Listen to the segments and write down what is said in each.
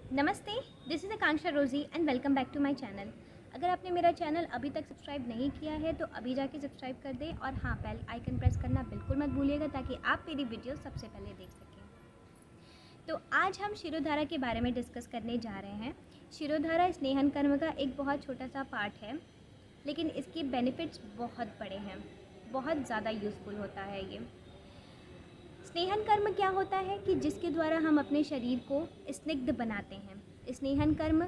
नमस्ते, this is Akanksha Rosy and welcome back to my channel. अगर आपने मेरा चैनल अभी तक सब्सक्राइब नहीं किया है तो अभी जाके सब्सक्राइब कर दें और हाँ, बेल आइकन प्रेस करना बिल्कुल मत भूलिएगा ताकि आप मेरी वीडियो सबसे पहले देख सकें। तो आज हम शिरोधारा के बारे में डिस्कस करने जा रहे हैं। शिरोधारा स्नेहन कर्म का एक बहुत छोटा सा पार्ट है, लेकिन इसके बेनिफिट्स बहुत बड़े हैं, बहुत ज़्यादा यूज़फुल होता है ये। स्नेहन कर्म क्या होता है कि जिसके द्वारा हम अपने शरीर को स्निग्ध बनाते हैं। स्नेहन कर्म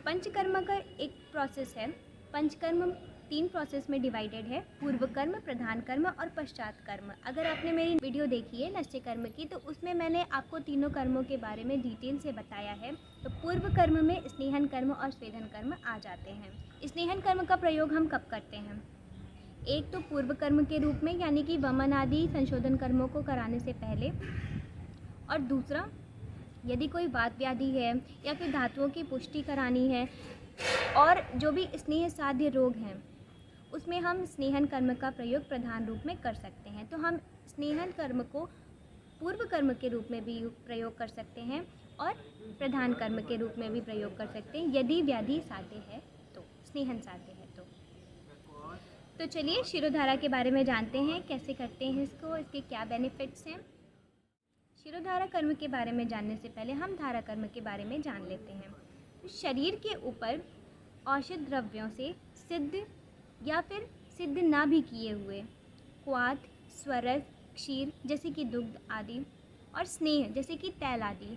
पंचकर्म का एक प्रोसेस है। पंचकर्म 3 प्रोसेस में डिवाइडेड है: पूर्व कर्म, प्रधान कर्म और पश्चात कर्म। अगर आपने मेरी वीडियो देखी है नश्य कर्म की, तो उसमें मैंने आपको तीनों कर्मों के बारे में डिटेल से बताया है। तो पूर्व कर्म में स्नेहन कर्म और स्वेदन कर्म आ जाते हैं। स्नेहन कर्म का प्रयोग हम कब करते हैं? एक तो पूर्व कर्म के रूप में, यानी कि वमन आदि संशोधन कर्मों को कराने से पहले, और दूसरा यदि कोई वात व्याधि है या फिर धातुओं की पुष्टि करानी है और जो भी स्नेह साध्य रोग हैं उसमें हम स्नेहन कर्म का प्रयोग प्रधान रूप में कर सकते हैं। तो हम स्नेहन कर्म को पूर्व कर्म के रूप में भी प्रयोग कर सकते हैं और प्रधान कर्म के रूप में भी प्रयोग कर सकते हैं यदि व्याधि साध्य है, तो स्नेहन साध्य है तो चलिए शिरोधारा के बारे में जानते हैं, कैसे करते हैं इसको, इसके क्या बेनिफिट्स हैं। शिरोधारा कर्म के बारे में जानने से पहले हम धारा कर्म के बारे में जान लेते हैं। शरीर के ऊपर औषध द्रव्यों से सिद्ध या फिर सिद्ध ना भी किए हुए क्वाथ, स्वरस, क्षीर जैसे कि दुग्ध आदि और स्नेह जैसे कि तैल आदि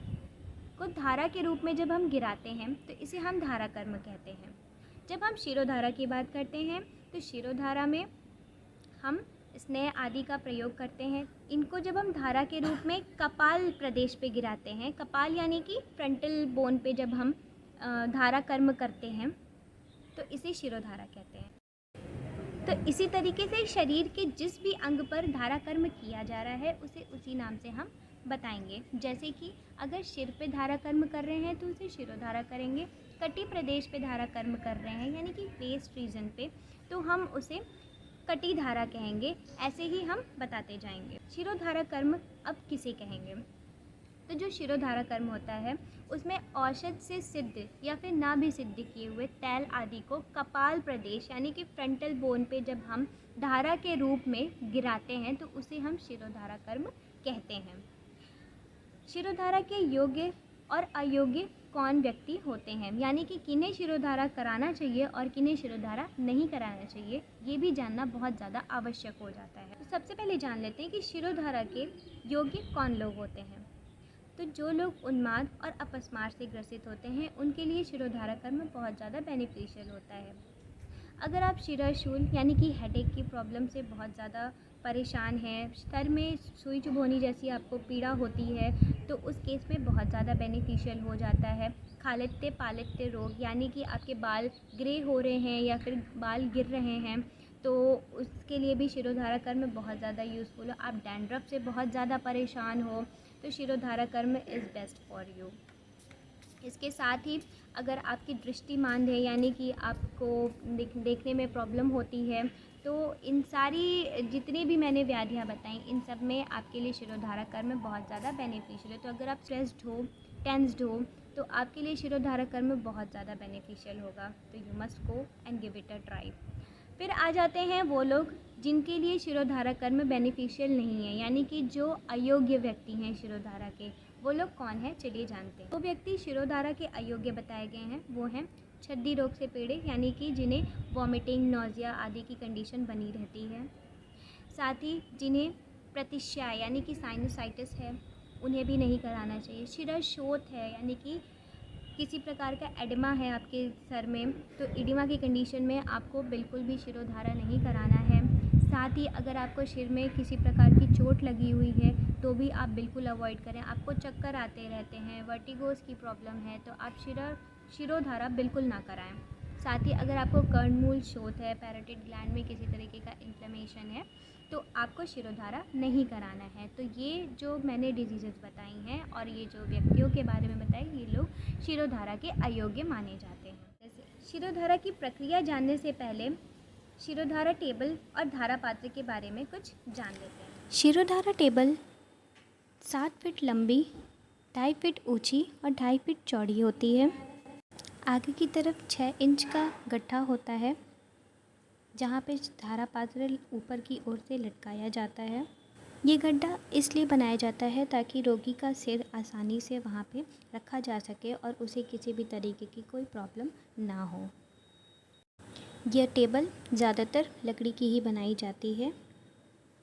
को धारा के रूप में जब हम गिराते हैं तो इसे हम धारा कर्म कहते हैं। जब हम शिरोधारा की बात करते हैं तो शिरोधारा में हम स्नेह आदि का प्रयोग करते हैं। इनको जब हम धारा के रूप में कपाल प्रदेश पे गिराते हैं, कपाल यानी कि फ्रंटल बोन पे जब हम धारा कर्म करते हैं तो इसे शिरोधारा कहते हैं। तो इसी तरीके से शरीर के जिस भी अंग पर धारा कर्म किया जा रहा है उसे उसी नाम से हम बताएंगे। जैसे कि अगर सिर पे धारा कर्म कर रहे हैं तो उसे शिरोधारा करेंगे, कटी प्रदेश पे धारा कर्म कर रहे हैं यानी कि वेस्ट रीजन पे, तो हम उसे कटी धारा कहेंगे। ऐसे ही हम बताते जाएंगे। शिरोधारा कर्म अब किसे कहेंगे? तो जो शिरोधारा कर्म होता है उसमें औषध से सिद्ध या फिर ना भी सिद्ध किए हुए तैल आदि को कपाल प्रदेश यानी कि फ्रंटल बोन पे जब हम धारा के रूप में गिराते हैं तो उसे हम शिरोधारा कर्म कहते हैं। शिरोधारा के योग्य और अयोग्य कौन व्यक्ति होते हैं, यानी कि किन्हें शिरोधारा कराना चाहिए और किन्हें शिरोधारा नहीं कराना चाहिए, ये भी जानना बहुत ज़्यादा आवश्यक हो जाता है। तो सबसे पहले जान लेते हैं कि शिरोधारा के योग्य कौन लोग होते हैं। तो जो लोग उन्माद और अपस्मार से ग्रसित होते हैं उनके लिए शिरोधारा कर्म बहुत ज़्यादा बेनिफिशियल होता है। अगर आप शिरशूल यानी कि हेडेक की प्रॉब्लम से बहुत ज़्यादा परेशान हैं, सर में सुई चुभोनी जैसी आपको पीड़ा होती है, तो उस केस में बहुत ज़्यादा बेनिफिशियल हो जाता है। खालित्य पालित्य रोग यानी कि आपके बाल ग्रे हो रहे हैं या फिर बाल गिर रहे हैं, तो उसके लिए भी शिरोधारा कर्म बहुत ज़्यादा यूज़फुल हो। आप डैंड्रफ से बहुत ज़्यादा परेशान हो तो शिरोधारा कर्म इज़ बेस्ट फॉर यू। इसके साथ ही अगर आपकी दृष्टि मांद है यानी कि आपको देखने में प्रॉब्लम होती है, तो इन सारी जितनी भी मैंने व्याधियाँ बताई इन सब में आपके लिए शिरोधारा कर्म बहुत ज़्यादा बेनिफिशियल है। तो अगर आप स्ट्रेस्ड हो, टेंस्ड हो, तो आपके लिए शिरोधारा कर्म बहुत ज़्यादा बेनिफिशियल होगा। तो you must go and give it a try. फिर आ जाते हैं वो लोग जिनके लिए शिरोधारा कर्म बेनिफिशियल नहीं है, यानी कि जो अयोग्य व्यक्ति हैं शिरोधारा के। वो लोग कौन है, चलिए जानते हैं। वो व्यक्ति शिरोधारा के अयोग्य बताए गए हैं वो हैं छद्दी रोग से पीड़ित, यानी कि जिन्हें वॉमिटिंग, नोजिया आदि की कंडीशन बनी रहती है। साथ ही जिन्हें प्रतिश्याय यानी कि साइनोसाइटिस है उन्हें भी नहीं कराना चाहिए। शिरशोथ है यानी कि किसी प्रकार का एडिमा है आपके सर में, तो एडिमा की कंडीशन में आपको बिल्कुल भी शिरोधारा नहीं कराना है। साथ ही अगर आपको सिर में किसी प्रकार की चोट लगी हुई है तो भी आप बिल्कुल अवॉइड करें। आपको चक्कर आते रहते हैं, वर्टिगोस की प्रॉब्लम है, तो आप शिरोधारा बिल्कुल ना कराएं। साथ ही अगर आपको कर्णमूल शोथ है, पैरोटिड ग्लैंड में किसी तरीके का इन्फ्लेमेशन है, तो आपको शिरोधारा नहीं कराना है। तो ये जो मैंने डिजीज़ेस बताई हैं और ये जो व्यक्तियों के बारे में बताए, ये लोग शिरोधारा के अयोग्य माने जाते हैं। जैसे शिरोधारा की प्रक्रिया जानने से पहले शिरोधारा टेबल और धारा पात्र के बारे में कुछ जान लेते हैं। शिरोधारा टेबल 7 फीट लंबी 2.5 फीट ऊंची और 2.5 फीट चौड़ी होती है। आगे की तरफ 6 इंच का गड्ढा होता है जहाँ पे धारा पात्र ऊपर की ओर से लटकाया जाता है। ये गड्ढा इसलिए बनाया जाता है ताकि रोगी का सिर आसानी से वहाँ पे रखा जा सके और उसे किसी भी तरीके की कोई प्रॉब्लम ना हो। यह टेबल ज़्यादातर लकड़ी की ही बनाई जाती है।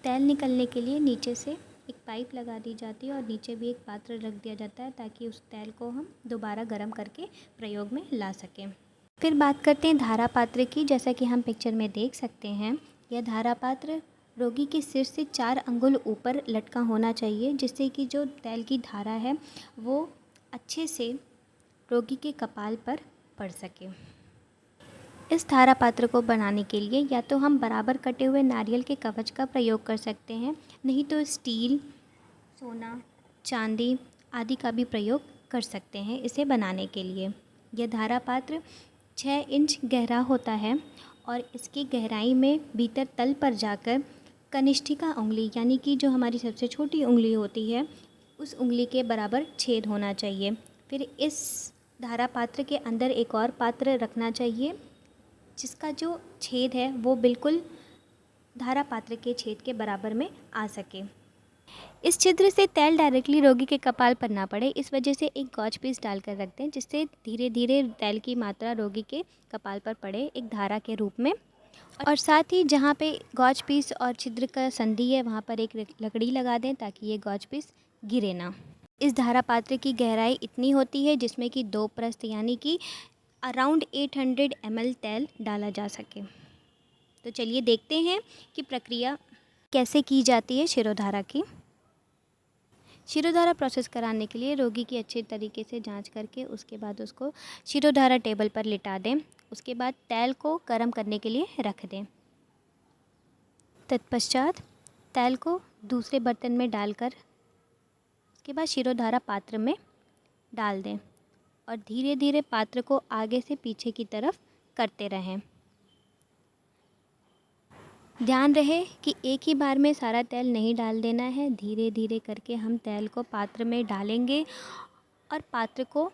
तेल निकलने के लिए नीचे से एक पाइप लगा दी जाती है और नीचे भी एक पात्र रख दिया जाता है ताकि उस तेल को हम दोबारा गर्म करके प्रयोग में ला सकें। फिर बात करते हैं धारा पात्र की। जैसा कि हम पिक्चर में देख सकते हैं, यह धारा पात्र रोगी के सिर से 4 अंगुल ऊपर लटका होना चाहिए, जिससे कि जो तेल की धारा है वो अच्छे से रोगी के कपाल पर पड़ सके। इस धारा पात्र को बनाने के लिए या तो हम बराबर कटे हुए नारियल के कवच का प्रयोग कर सकते हैं, नहीं तो स्टील, सोना, चांदी आदि का भी प्रयोग कर सकते हैं इसे बनाने के लिए। यह धारा पात्र 6 इंच गहरा होता है और इसकी गहराई में भीतर तल पर जाकर कनिष्ठिका उंगली यानी कि जो हमारी सबसे छोटी उंगली होती है उस उंगली के बराबर छेद होना चाहिए। फिर इस धारा पात्र के अंदर एक और पात्र रखना चाहिए जिसका जो छेद है वो बिल्कुल धारा पात्र के छेद के बराबर में आ सके। इस छिद्र से तेल डायरेक्टली रोगी के कपाल पर ना पड़े, इस वजह से एक गॉज पीस डालकर रखते हैं जिससे धीरे धीरे तेल की मात्रा रोगी के कपाल पर पड़े एक धारा के रूप में। और साथ ही जहाँ पे गॉज पीस और छिद्र का संधि है वहाँ पर एक लकड़ी लगा दें ताकि ये गॉज पीस गिरे ना। इस धारा पात्र की गहराई इतनी होती है जिसमें कि 2 प्रस्थ यानी कि अराउंड 800 ml तेल डाला जा सके। तो चलिए देखते हैं कि प्रक्रिया कैसे की जाती है शिरोधारा की। शिरोधारा प्रोसेस कराने के लिए रोगी की अच्छे तरीके से जांच करके उसके बाद उसको शिरोधारा टेबल पर लिटा दें। उसके बाद तेल को गर्म करने के लिए रख दें। तत्पश्चात तेल को दूसरे बर्तन में डालकर उसके बाद शिरोधारा पात्र में डाल दें और धीरे धीरे पात्र को आगे से पीछे की तरफ करते रहें। ध्यान रहे कि एक ही बार में सारा तेल नहीं डाल देना है, धीरे धीरे करके हम तेल को पात्र में डालेंगे और पात्र को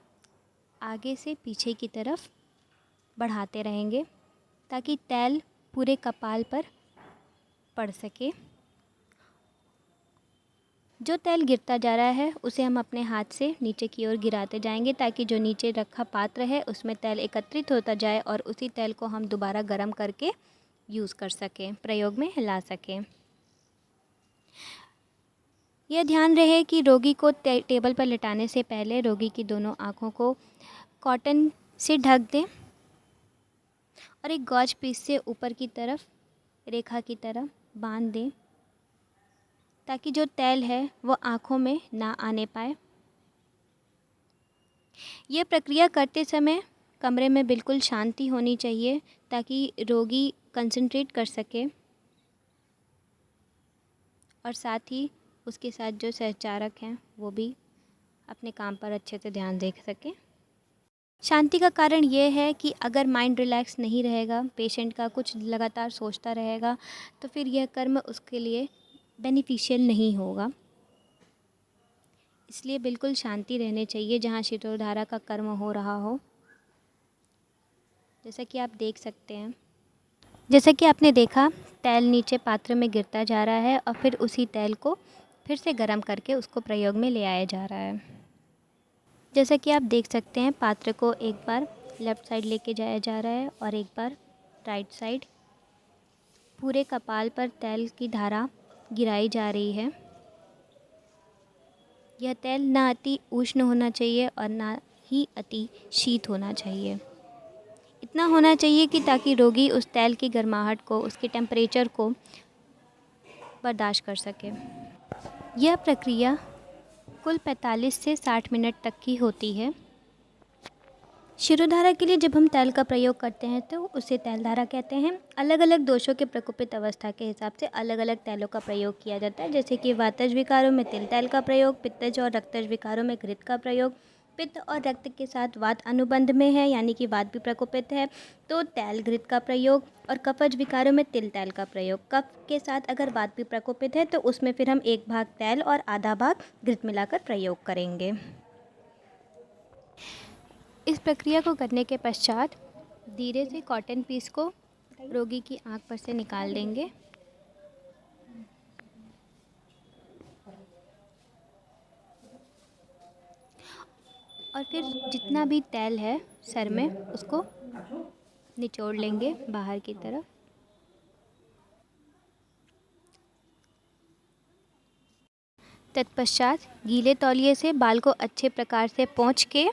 आगे से पीछे की तरफ बढ़ाते रहेंगे ताकि तेल पूरे कपाल पर पड़ सके। जो तेल गिरता जा रहा है उसे हम अपने हाथ से नीचे की ओर गिराते जाएंगे ताकि जो नीचे रखा पात्र है उसमें तेल एकत्रित होता जाए और उसी तेल को हम दोबारा गर्म करके यूज़ कर सकें, प्रयोग में ला सकें। यह ध्यान रहे कि रोगी को टेबल पर लिटाने से पहले रोगी की दोनों आँखों को कॉटन से ढक दें और एक गॉज पीस से ऊपर की तरफ रेखा की तरह बांध दें ताकि जो तेल है वो आँखों में ना आने पाए। यह प्रक्रिया करते समय कमरे में बिल्कुल शांति होनी चाहिए ताकि रोगी कंसंट्रेट कर सके और साथ ही उसके साथ जो सहचारक हैं वो भी अपने काम पर अच्छे से ध्यान दे सकें। शांति का कारण ये है कि अगर माइंड रिलैक्स नहीं रहेगा, पेशेंट का कुछ लगातार सोचता रहेगा, तो फिर यह कर्म उसके लिए बेनिफिशियल नहीं होगा। इसलिए बिल्कुल शांति रहनी चाहिए जहाँ शिरोधारा का कर्म हो रहा हो। जैसा कि आप देख सकते हैं, जैसा कि आपने देखा तेल नीचे पात्र में गिरता जा रहा है और फिर उसी तेल को फिर से गर्म करके उसको प्रयोग में ले आया जा रहा है। जैसा कि आप देख सकते हैं पात्र को एक बार लेफ़्ट साइड लेके जाया जा रहा है और एक बार राइट साइड। पूरे कपाल पर तेल की धारा गिराई जा रही है। यह तेल ना अति उष्ण होना चाहिए और ना ही अति शीत होना चाहिए। इतना होना चाहिए कि ताकि रोगी उस तेल की गर्माहट को, उसके टेम्परेचर को बर्दाश्त कर सके। यह प्रक्रिया कुल 45 से 60 मिनट तक की होती है। शिरोधारा के लिए जब हम तेल का प्रयोग करते हैं तो उसे तेलधारा कहते हैं। अलग अलग दोषों के प्रकोपित अवस्था के हिसाब से अलग अलग तेलों का प्रयोग किया जाता है, जैसे कि वातज विकारों में तिल तेल का प्रयोग, पित्तज और रक्तज विकारों में घृत का प्रयोग। पित्त और रक्त के साथ वात अनुबंध में है यानी कि वात भी प्रकोपित है तो तेल घृत का प्रयोग, और कफज विकारों में तिल तेल का प्रयोग। कफ के साथ अगर वात भी प्रकोपित है तो उसमें फिर हम 1 भाग तेल और आधा भाग घृत मिलाकर प्रयोग करेंगे। इस प्रक्रिया को करने के पश्चात धीरे से कॉटन पीस को रोगी की आंख पर से निकाल देंगे। और फिर जितना भी तेल है सर में उसको निचोड़ लेंगे बाहर की तरफ। तत्पश्चात गीले तौलिए से बाल को अच्छे प्रकार से पोंछ के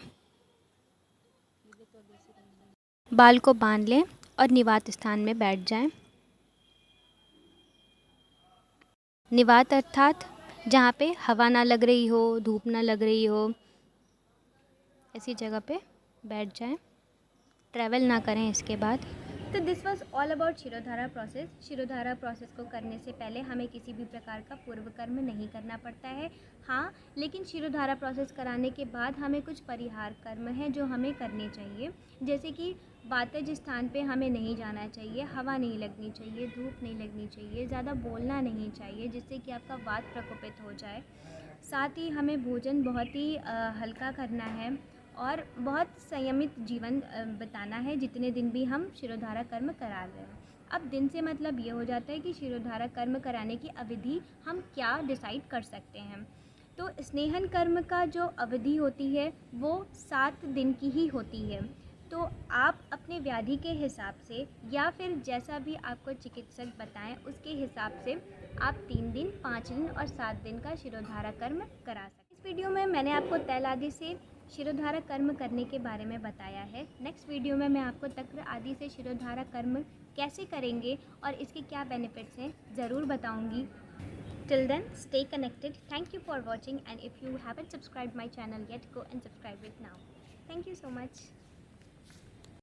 बाल को बांध लें और निवात स्थान में बैठ जाएं। निवात अर्थात जहाँ पे हवा ना लग रही हो, धूप ना लग रही हो, ऐसी जगह पे बैठ जाएं। ट्रैवल ना करें इसके बाद। तो this was all about shirodhara process. Shirodhara process को करने से पहले हमें किसी भी प्रकार का पूर्व कर्म नहीं करना पड़ता है। हाँ, लेकिन शिरोधारा प्रोसेस कराने के बाद हमें कुछ परिहार कर्म हैं जो हमें करने चाहिए। जैसे कि वातज स्थान पे हमें नहीं जाना चाहिए, हवा नहीं लगनी चाहिए, धूप नहीं लगनी चाहिए, ज़्यादा बोलना नहीं चाहिए जिससे कि आपका वात प्रकोपित हो जाए। साथ ही हमें भोजन बहुत ही हल्का करना है और बहुत संयमित जीवन बिताना है जितने दिन भी हम शिरोधारा कर्म करा रहे हैं। अब दिन से मतलब ये हो जाता है कि शिरोधारा कर्म कराने की अवधि हम क्या डिसाइड कर सकते हैं। तो स्नेहन कर्म का जो अवधि होती है वो 7 दिन की ही होती है। तो आप अपने व्याधि के हिसाब से या फिर जैसा भी आपको चिकित्सक बताएं उसके हिसाब से आप 3 दिन, 5 दिन और 7 दिन का शिरोधारा कर्म करा सकते हैं। इस वीडियो में मैंने आपको तैल आदि से शिरोधारा कर्म करने के बारे में बताया है। नेक्स्ट वीडियो में मैं आपको तक्र आदि से शिरोधारा कर्म कैसे करेंगे और इसके क्या बेनिफिट्स हैं ज़रूर बताऊंगी। Till then, stay connected. Thank you for watching, and if you haven't subscribed my channel yet, go and subscribe it now. Thank you so much.